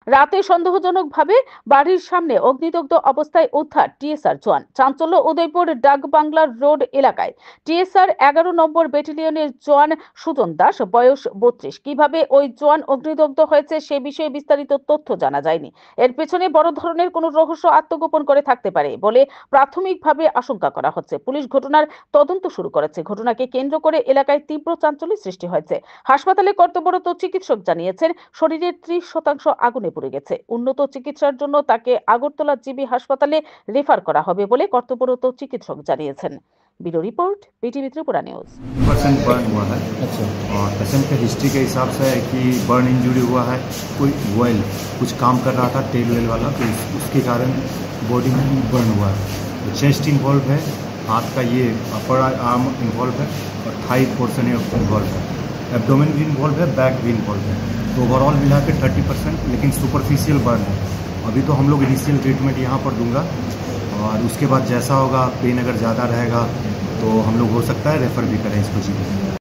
রাতে সন্দেহজনকভাবে বাড়ির সামনে অগ্নিদগ্ধ অবস্থায় উদ্ধার টিএসআর জওয়ান। চাঞ্চল্য উদয়পুর ডাকবাংলার রোড এলাকায়। টিএসআর 11 নম্বর ব্যাটালিয়নের জওয়ান সুজন দাস, বয়স 32। কিভাবে ওই জওয়ান অগ্নিদগ্ধ হয়েছে সে বিষয়ে বিস্তারিত তথ্য জানা যায়নি। এর পেছনে বড় ধরনের কোনো রহস্য আত্মগোপন করে থাকতে পারে বলে প্রাথমিকভাবে আশঙ্কা করা হচ্ছে। পুলিশ ঘটনার তদন্ত শুরু করেছে। ঘটনাকে কেন্দ্র করে এলাকায় তীব্র চাঞ্চল্যের সৃষ্টি হয়েছে। হাসপাতালে কর্তব্যরত চিকিৎসক জানিয়েছেন শরীরের 30% আগুনে পুড়ে গেছে। উন্নত চিকিৎসার জন্য তাকে আগরতলা জিবি হাসপাতালে রেফার করা হবে বলে কর্তব্যরত চিকিৎসক জানিয়েছেন। Bureau report BTV Tripura news. Percent burn हुआ है। अच्छा। और पेशेंट के हिस्ट्री के हिसाब से है कि बर्न इंजरी हुआ है, कोई ऑयल कुछ काम कर रहा था तेल वेल वाला, तो उसके कारण बॉडी में बर्न हुआ है। तो चेस्ट इन्वॉल्व है, हाथ का ये अपर आर्म इन्वॉल्व है और थाई पोर्शन इन्वॉल्व है, एब्डोमेन भी इन्वॉल्व है, बैक भी इन्वॉल्व है। तो ओवरऑल मिला के 30%, लेकिन सुपरफिशियल बर्न है। अभी तो हम लोग इनिशियल ट्रीटमेंट यहाँ पर दूंगा और उसके बाद जैसा होगा, पेन अगर ज़्यादा रहेगा तो हम लोग हो सकता है रेफ़र भी करें इसको जी।